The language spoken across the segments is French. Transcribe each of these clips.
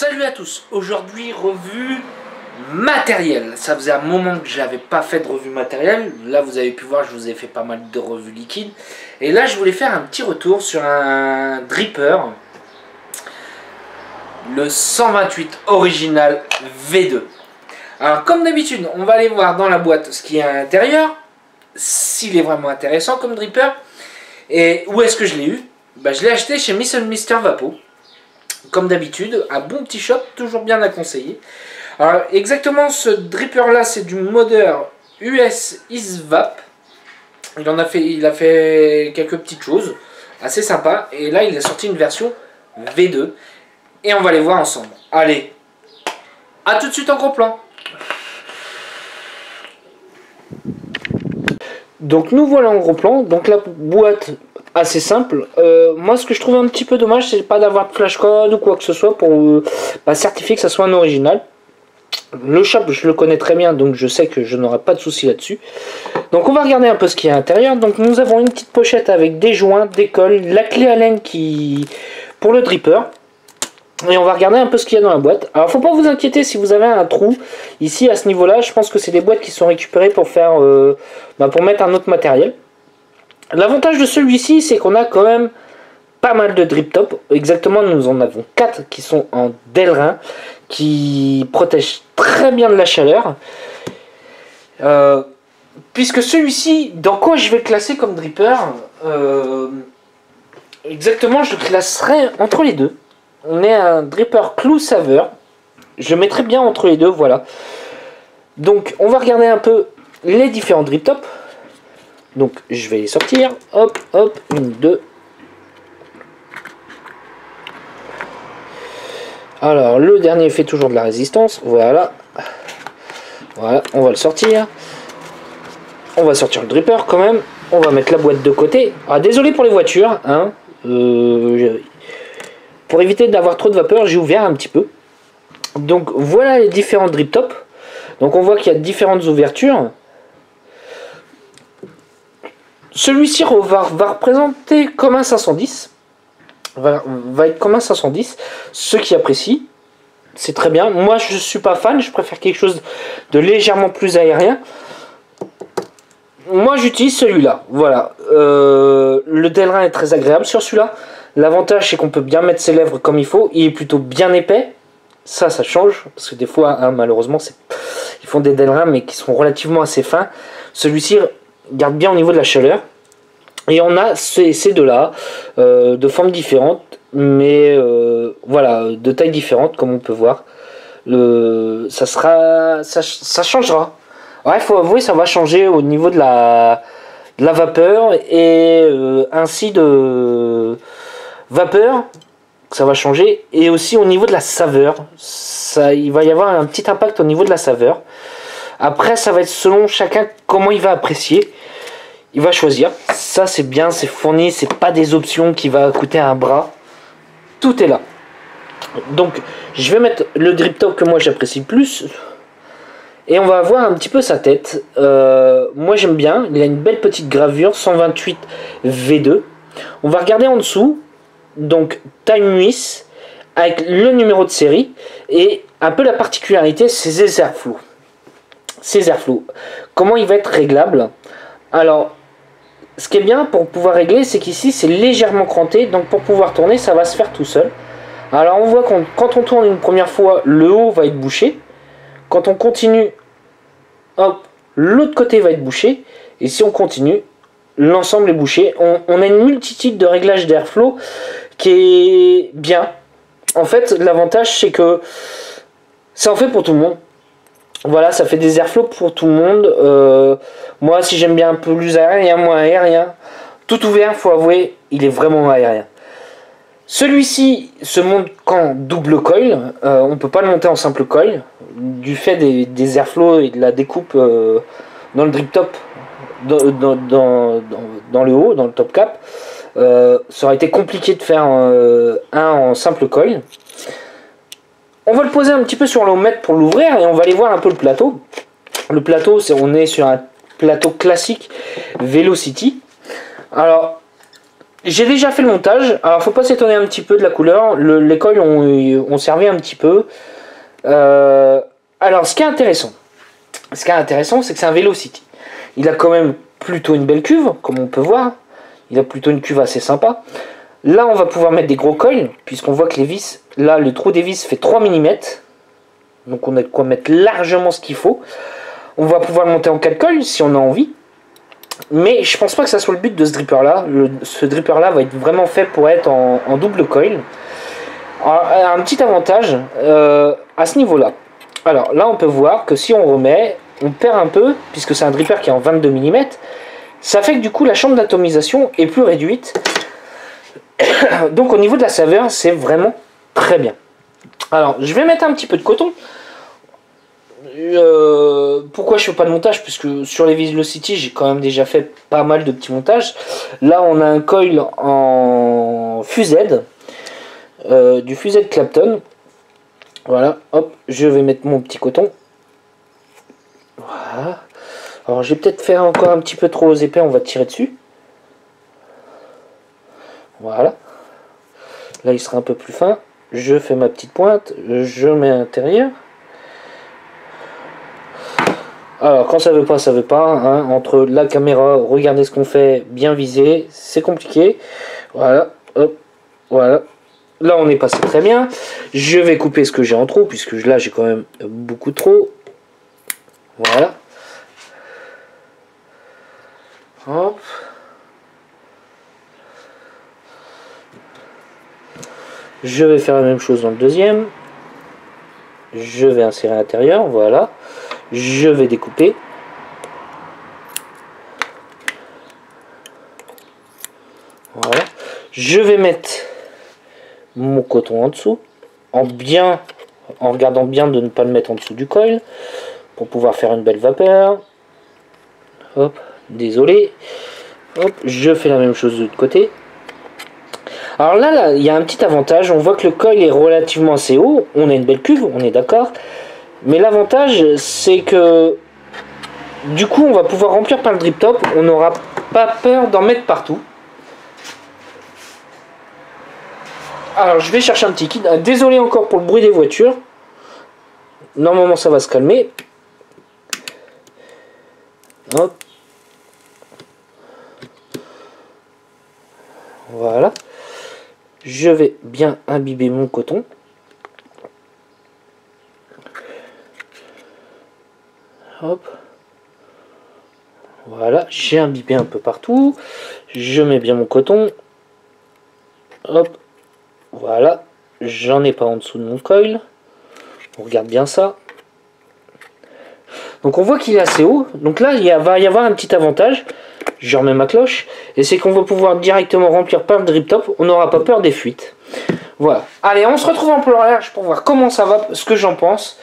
Salut à tous, aujourd'hui revue matérielle. Ça faisait un moment que j'avais pas fait de revue matérielle. Là vous avez pu voir, je vous ai fait pas mal de revues liquides. Et là je voulais faire un petit retour sur un dripper. Le 128 original V2. Alors comme d'habitude, on va aller voir dans la boîte ce qu'il y a à l'intérieur. S'il est vraiment intéressant comme dripper. Et où est-ce que je l'ai eu? Je l'ai acheté chez Miss & Mr Vapo. Comme d'habitude, un bon petit shop, toujours bien à conseiller. Alors exactement, ce dripper là, c'est du modeur US ISVAP. Il a fait quelques petites choses assez sympas. Et là, il a sorti une version V2. Et on va les voir ensemble. Allez, à tout de suite en gros plan. Donc nous voilà en gros plan. Donc la boîte assez simple. Moi ce que je trouve un petit peu dommage, c'est pas d'avoir de flash code ou quoi que ce soit pour certifier que ça soit un original. Le shop je le connais très bien, donc je sais que je n'aurai pas de souci là-dessus. Donc on va regarder un peu ce qu'il y a à l'intérieur. Donc nous avons une petite pochette avec des joints, des cols, la clé Allen pour le dripper. Et on va regarder un peu ce qu'il y a dans la boîte. Alors faut pas vous inquiéter si vous avez un trou ici à ce niveau là. Je pense que c'est des boîtes qui sont récupérées pour faire pour mettre un autre matériel. L'avantage de celui-ci, c'est qu'on a quand même pas mal de drip top. Exactement, nous en avons 4 qui sont en Delrin, qui protègent très bien de la chaleur. Puisque celui-ci, dans quoi je vais le classer comme dripper, exactement, je le classerai entre les deux. On est un dripper clou saveur. Je le mettrai bien entre les deux, voilà. Donc, on va regarder un peu les différents drip top. Donc je vais les sortir, hop, hop, 1, 2. Alors le dernier fait toujours de la résistance, voilà. Voilà, on va le sortir. On va sortir le dripper quand même. On va mettre la boîte de côté. Ah désolé pour les voitures, hein. Pour éviter d'avoir trop de vapeur, j'ai ouvert un petit peu. Donc voilà les différents drip top. Donc on voit qu'il y a différentes ouvertures. Celui-ci va représenter comme un 510. Va être comme un 510. Ceux qui apprécient, c'est très bien. Moi, je ne suis pas fan. Je préfère quelque chose de légèrement plus aérien. Moi, j'utilise celui-là. Voilà. Le Delrin est très agréable sur celui-là. L'avantage, c'est qu'on peut bien mettre ses lèvres comme il faut. Il est plutôt bien épais. Ça change. Parce que des fois, hein, malheureusement, ils font des Delrin, mais qui sont relativement assez fins. Celui-ci garde bien au niveau de la chaleur. Et on a ces deux-là, de formes différentes, mais voilà, de tailles différentes, comme on peut voir. Ça changera. Ouais, faut avouer, ça va changer au niveau de la vapeur et ainsi de vapeur, ça va changer, et aussi au niveau de la saveur. Il va y avoir un petit impact au niveau de la saveur. Après, ça va être selon chacun comment il va apprécier. Il va choisir. Ça, c'est bien, c'est fourni. C'est pas des options qui va coûter un bras. Tout est là. Donc, je vais mettre le drip top que moi j'apprécie le plus. Et on va voir un petit peu sa tête. Moi, j'aime bien. Il a une belle petite gravure 128 V2. On va regarder en dessous. Donc, Time Miss avec le numéro de série. Et un peu la particularité, c'est ces airflow. Ces airflow. Comment il va être réglable? Alors, ce qui est bien pour pouvoir régler, c'est qu'ici c'est légèrement cranté, donc pour pouvoir tourner, ça va se faire tout seul. Alors on voit que quand on tourne une première fois, le haut va être bouché. Quand on continue, hop, l'autre côté va être bouché. Et si on continue, l'ensemble est bouché. On a une multitude de réglages d'airflow qui est bien. En fait, l'avantage c'est que ça en fait pour tout le monde. Voilà, ça fait des airflows pour tout le monde. Moi, si j'aime bien un peu plus aérien, moins aérien, tout ouvert, faut avouer, il est vraiment aérien. Celui-ci se monte qu'en double coil. On ne peut pas le monter en simple coil. Du fait des airflows et de la découpe dans le drip top, dans le haut, dans le top cap, ça aurait été compliqué de faire un en simple coil. On va le poser un petit peu sur l'omètre pour l'ouvrir et on va aller voir un peu le plateau. Le plateau, on est sur un plateau classique Velocity. Alors, J'ai déjà fait le montage. Alors faut pas s'étonner un petit peu de la couleur. Les coils ont servi un petit peu. Alors ce qui est intéressant, c'est que c'est un Velocity. Il a quand même plutôt une belle cuve, comme on peut voir. Il a plutôt une cuve assez sympa. Là on va pouvoir mettre des gros coils, puisqu'on voit que les vis, là le trou des vis fait 3 mm. Donc on a de quoi mettre largement ce qu'il faut. On va pouvoir le monter en 4 coils si on a envie. Mais je pense pas que ça soit le but de ce dripper là. Ce dripper là va être vraiment fait pour être en double coil. Alors, un petit avantage à ce niveau là. Alors là on peut voir que si on remet, on perd un peu, puisque c'est un dripper qui est en 22 mm. Ça fait que du coup la chambre d'atomisation est plus réduite. Donc au niveau de la saveur, c'est vraiment très bien. Alors je vais mettre un petit peu de coton. Pourquoi je fais pas de montage? Puisque sur les Velocity j'ai quand même déjà fait pas mal de petits montages. Là on a un coil en fused, du fused Clapton. Voilà, hop, je vais mettre mon petit coton. Voilà. Alors je vais peut-être faire encore un petit peu trop épais, on va tirer dessus. Voilà. Là il sera un peu plus fin. Je fais ma petite pointe, je mets à l'intérieur. Alors quand ça veut pas, ça veut pas. Hein. Entre la caméra, regardez ce qu'on fait, bien visé, c'est compliqué. Voilà, hop, voilà. Là on est passé très bien. Je vais couper ce que j'ai en trop, puisque là j'ai quand même beaucoup trop. Voilà. Hop. Je vais faire la même chose dans le deuxième. Je vais insérer à l'intérieur, voilà. Je vais découper. Voilà. Je vais mettre mon coton en dessous, en regardant bien de ne pas le mettre en dessous du coil, pour pouvoir faire une belle vapeur. Hop, désolé. Hop, je fais la même chose de l'autre côté. Alors là, il y a un petit avantage. On voit que le coil est relativement assez haut. On a une belle cuve, on est d'accord. Mais l'avantage, c'est que du coup, on va pouvoir remplir par le drip top. On n'aura pas peur d'en mettre partout. Alors, je vais chercher un petit kit. Désolé encore pour le bruit des voitures. Normalement, ça va se calmer. Hop. Voilà. Je vais bien imbiber mon coton. Hop. Voilà, j'ai imbibé un peu partout. Je mets bien mon coton. Hop. Voilà. J'en ai pas en dessous de mon coil. On regarde bien ça. Donc on voit qu'il est assez haut. Donc là, va y avoir un petit avantage. Je remets ma cloche. Et c'est qu'on va pouvoir directement remplir par le drip top. On n'aura pas peur des fuites. Voilà. Allez, on se retrouve en plan large pour voir comment ça va, ce que j'en pense.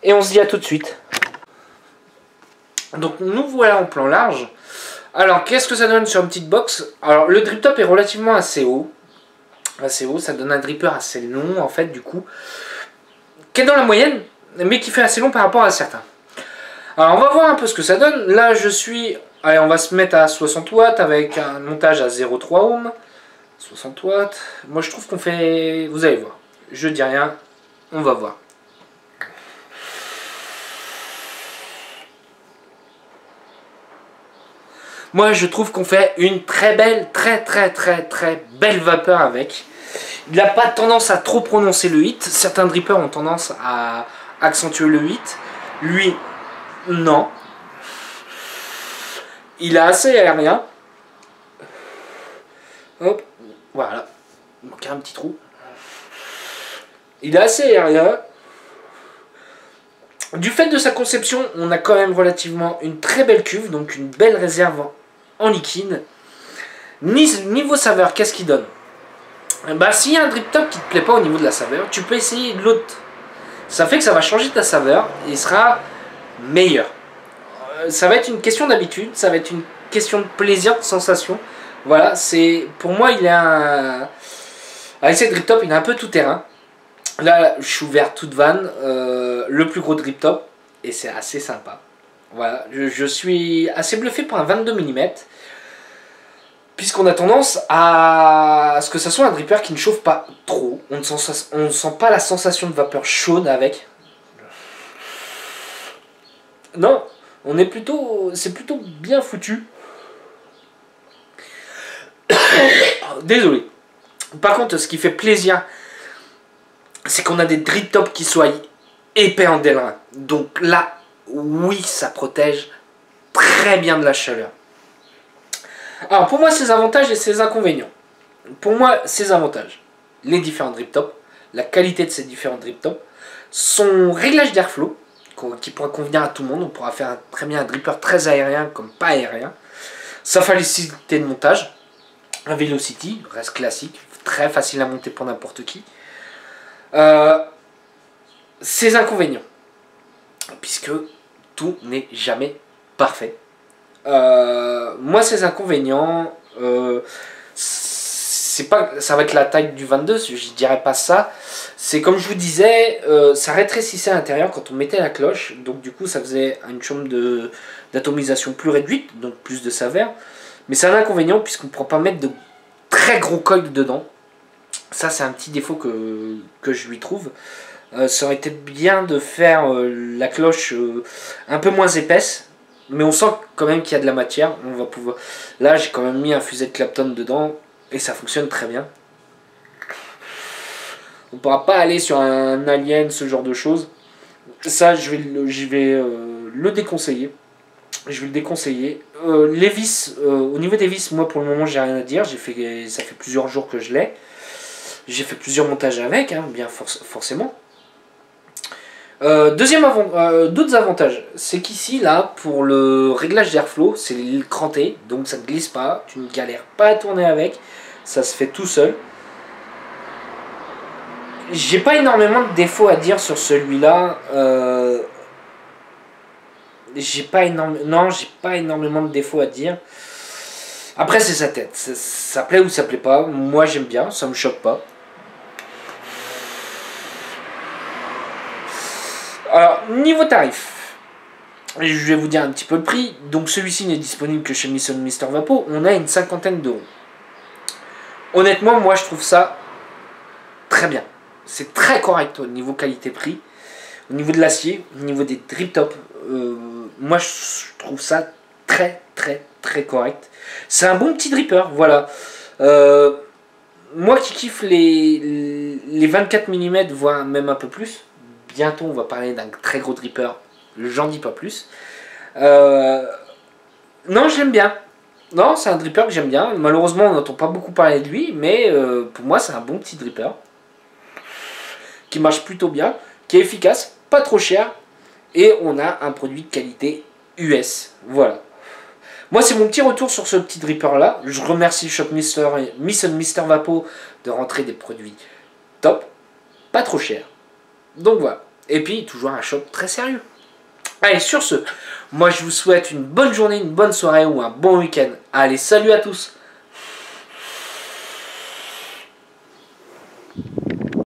Et on se dit à tout de suite. Donc nous voilà en plan large. Alors qu'est-ce que ça donne sur une petite box? Alors le drip top est relativement assez haut. Assez haut, ça donne un dripper assez long en fait du coup. Qui est dans la moyenne, mais qui fait assez long par rapport à certains. Alors on va voir un peu ce que ça donne. Là je suis... Allez, on va se mettre à 60 watts avec un montage à 0,3 ohm. 60 watts. Moi je trouve qu'on fait... Vous allez voir. Je dis rien. On va voir. Moi je trouve qu'on fait une très belle, très belle vapeur avec. Il n'a pas tendance à trop prononcer le hit. Certains drippers ont tendance à accentuer le hit. Lui, non. Il est assez aérien. Hop, voilà. Il manque un petit trou. Il est assez aérien. Du fait de sa conception, on a quand même relativement une très belle cuve, donc une belle réserve en liquide. Niveau saveur, qu'est-ce qu'il donne? Bah, s'il y a un drip top qui te plaît pas au niveau de la saveur, tu peux essayer de l'autre. Ça fait que ça va changer ta saveur et il sera meilleur. Ça va être une question d'habitude, ça va être une question de plaisir, de sensation. Voilà, c'est pour moi il est un... Avec cette drip top, il est un peu tout terrain. Là, je suis ouvert toute vanne, le plus gros drip top et c'est assez sympa. Voilà, je suis assez bluffé pour un 22 mm. Puisqu'on a tendance à ce que ça soit un dripper qui ne chauffe pas trop. On ne sent pas la sensation de vapeur chaude avec. Non, c'est plutôt bien foutu. Désolé. Par contre, ce qui fait plaisir, c'est qu'on a des drip tops qui soient épais en Delrin. Donc là, oui, ça protège très bien de la chaleur. Alors pour moi, ses avantages et ses inconvénients. Pour moi, ses avantages, les différents drip tops, la qualité de ces différents drip tops, son réglage d'airflow, qui pourra convenir à tout le monde. On pourra faire très bien un dripper très aérien comme pas aérien. Sa facilité de montage, un Velocity, reste classique, très facile à monter pour n'importe qui. Ses inconvénients, puisque tout n'est jamais parfait. Moi, ses inconvénients, ça va être la taille du 22, je dirais pas ça. C'est comme je vous disais, ça rétrécissait à l'intérieur quand on mettait la cloche, donc du coup ça faisait une chambre d'atomisation plus réduite, donc plus de saveur. Mais c'est un inconvénient puisqu'on ne pourra pas mettre de très gros coils dedans. Ça, c'est un petit défaut que je lui trouve. Ça aurait été bien de faire la cloche un peu moins épaisse. Mais on sent quand même qu'il y a de la matière. On va pouvoir... Là, j'ai quand même mis un fuset de Clapton dedans. Et ça fonctionne très bien. On ne pourra pas aller sur un Alien, ce genre de choses. Ça, je vais le déconseiller. Je vais le déconseiller. Les vis, au niveau des vis, moi pour le moment j'ai rien à dire. Ça fait plusieurs jours que je l'ai. J'ai fait plusieurs montages avec, hein, bien forcément. D'autres avantages, c'est qu'ici, là, pour le réglage d'airflow, c'est le cranté, donc ça ne glisse pas, tu ne galères pas à tourner avec, ça se fait tout seul. J'ai pas énormément de défauts à dire sur celui-là. J'ai pas énormément de défauts à dire. Après, c'est sa tête. Ça plaît ou ça plaît pas. Moi, j'aime bien, ça me choque pas. Alors, niveau tarif, je vais vous dire un petit peu le prix. Donc, celui-ci n'est disponible que chez Mister Vapo. On a une cinquantaine d'euros. Honnêtement, moi, je trouve ça très bien. C'est très correct au niveau qualité-prix. Au niveau de l'acier, au niveau des drip tops. Moi, je trouve ça très, très, très correct. C'est un bon petit dripper, voilà. Moi qui kiffe les 24 mm, voire même un peu plus. Bientôt, on va parler d'un très gros dripper. J'en dis pas plus. Non, j'aime bien. Non, c'est un dripper que j'aime bien. Malheureusement, on n'entend pas beaucoup parler de lui, mais pour moi, c'est un bon petit dripper. Qui marche plutôt bien, qui est efficace, pas trop cher. Et on a un produit de qualité US. Voilà. Moi, c'est mon petit retour sur ce petit dripper là. Je remercie Shop Mister Vapo de rentrer des produits top, pas trop cher. Donc voilà. Et puis, toujours un shop très sérieux. Allez, sur ce, moi je vous souhaite une bonne journée, une bonne soirée ou un bon week-end. Allez, salut à tous!